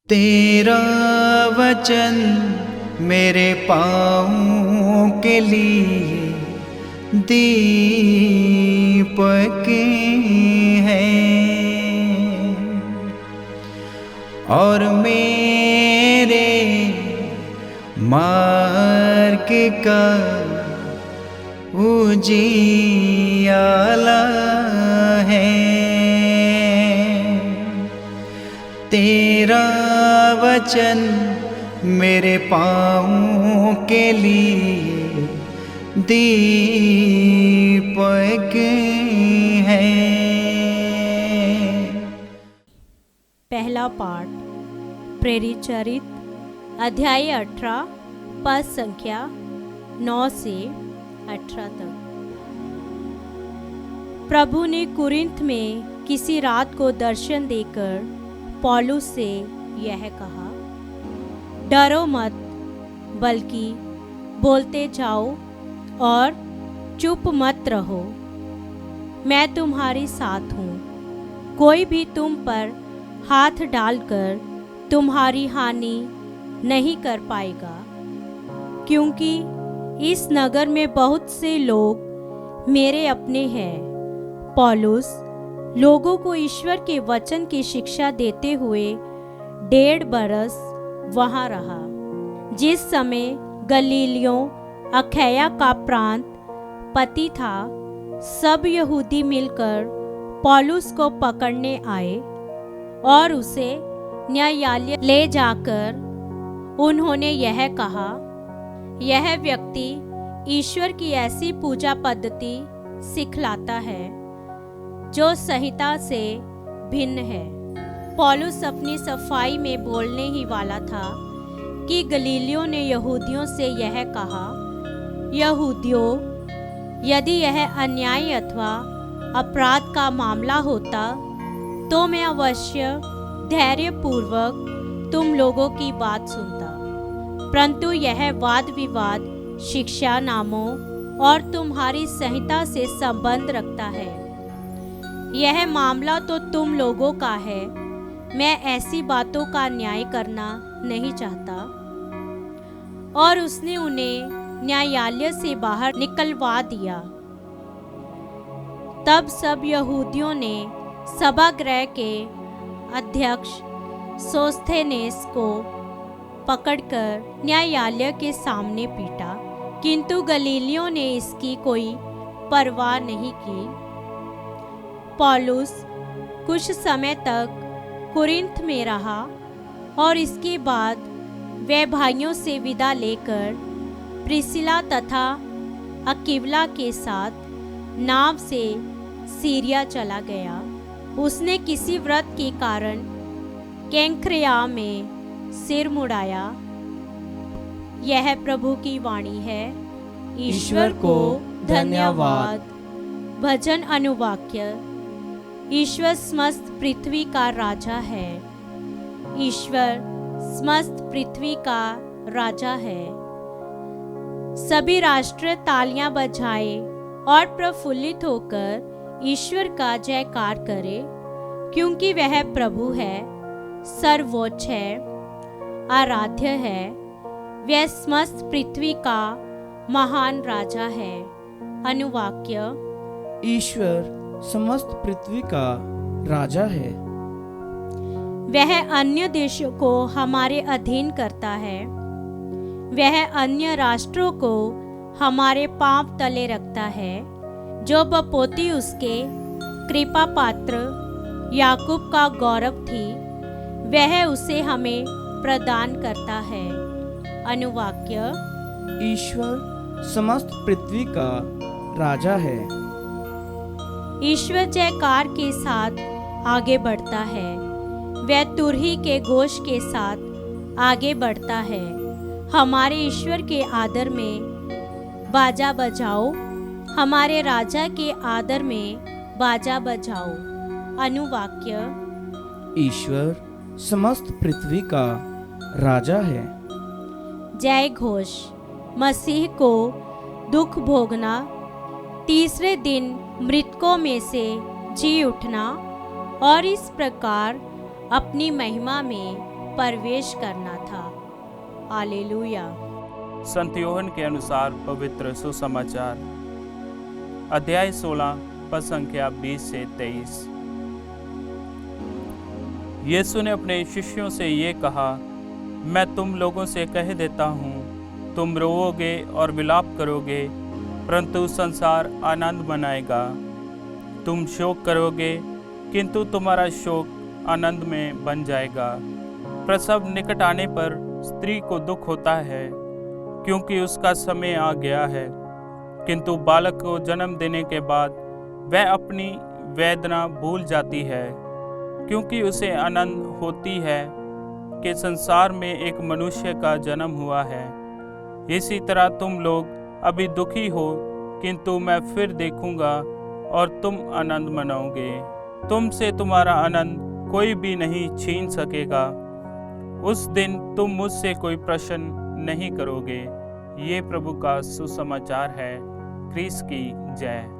तेरा वचन मेरे पाँव के लिए दीपक है और मेरे मार्ग का उजियाला है। तेरा वचन मेरे पाँव के लिए दीपक है। पहला पाठ प्रेरित चरित अध्याय 18 पद संख्या 9 से 18 तक। प्रभु ने कुरिन्थ में किसी रात को दर्शन देकर पौलुस से यह कहा, डरो मत, बल्कि बोलते जाओ और चुप मत रहो। मैं तुम्हारे साथ हूँ। कोई भी तुम पर हाथ डालकर तुम्हारी हानि नहीं कर पाएगा, क्योंकि इस नगर में बहुत से लोग मेरे अपने हैं। पौलुस लोगों को ईश्वर के वचन की शिक्षा देते हुए 1.5 बरस वहाँ रहा। जिस समय गलीलियों अखैया का प्रांत पति था, सब यहूदी मिलकर पौलुस को पकड़ने आए और उसे न्यायालय ले जाकर उन्होंने यह कहा, यह व्यक्ति ईश्वर की ऐसी पूजा पद्धति सिखलाता है जो संहिता से भिन्न है। पौलुस अपनी सफाई में बोलने ही वाला था कि गलीलियों ने यहूदियों से यह कहा, यहूदियों, यदि यह अन्याय अथवा अपराध का मामला होता तो मैं अवश्य धैर्यपूर्वक तुम लोगों की बात सुनता, परंतु यह वाद विवाद शिक्षा नामों और तुम्हारी संहिता से संबंध रखता है। यह मामला तो तुम लोगों का है। मैं ऐसी बातों का न्याय करना नहीं चाहता। और उसने उन्हें न्यायालय से बाहर निकलवा दिया। तब सब यहूदियों ने सभागृह के अध्यक्ष सोस्थेनेस को पकड़कर न्यायालय के सामने पीटा, किंतु गलीलियों ने इसकी कोई परवाह नहीं की। पौलुस कुछ समय तक कुरिन्थ में रहा और इसके बाद वह भाइयों से विदा लेकर प्रिसिला तथा अक्विला के साथ नाव से सीरिया चला गया। उसने किसी व्रत के कारण केंक्रेया में सिर मुड़ाया। यह प्रभु की वाणी है। ईश्वर को धन्यवाद। भजन अनुवाक्य। ईश्वर समस्त पृथ्वी का राजा है। ईश्वर समस्त पृथ्वी का राजा है। सभी राष्ट्र तालियां बजाएं और प्रफुल्लित होकर ईश्वर का जयकार करें, क्योंकि वह प्रभु है, सर्वोच्च है, आराध्य है। वह समस्त पृथ्वी का महान राजा है। अनुवाक्य। ईश्वर समस्त पृथ्वी का राजा है। वह अन्य देशों को हमारे अधीन करता है। वह अन्य राष्ट्रों को हमारे पांव तले रखता है। जो बपोती उसके कृपा पात्र याकूब का गौरव थी, वह उसे हमें प्रदान करता है। अनुवाक्य। ईश्वर समस्त पृथ्वी का राजा है। ईश्वर जयकार के साथ आगे बढ़ता है। वह तुरही के घोष के साथ आगे बढ़ता है। हमारे ईश्वर के आदर में बाजा बजाओ। हमारे राजा के आदर में बाजा बजाओ। अनुवाक्य। ईश्वर समस्त पृथ्वी का राजा है। जय घोष। मसीह को दुख भोगना, तीसरे दिन मृतकों में से जी उठना और इस प्रकार अपनी महिमा में प्रवेश करना था। हालेलुया। संत योहन के अनुसार पवित्र सुसमाचार, अध्याय 16 पद संख्या 20 से 23। यीशु ने अपने शिष्यों से ये कहा, मैं तुम लोगों से कह देता हूँ, तुम रोओगे और विलाप करोगे, परंतु संसार आनंद मनाएगा। तुम शोक करोगे, किंतु तुम्हारा शोक आनंद में बन जाएगा। प्रसव निकट आने पर स्त्री को दुख होता है, क्योंकि उसका समय आ गया है, किंतु बालक को जन्म देने के बाद वह अपनी वेदना भूल जाती है, क्योंकि उसे आनंद होती है कि संसार में एक मनुष्य का जन्म हुआ है। इसी तरह तुम लोग अभी दुखी हो, किंतु मैं फिर देखूंगा और तुम आनंद मनाओगे। तुमसे तुम्हारा आनंद कोई भी नहीं छीन सकेगा। उस दिन तुम मुझसे कोई प्रश्न नहीं करोगे। ये प्रभु का सुसमाचार है। क्रिस्त की जय।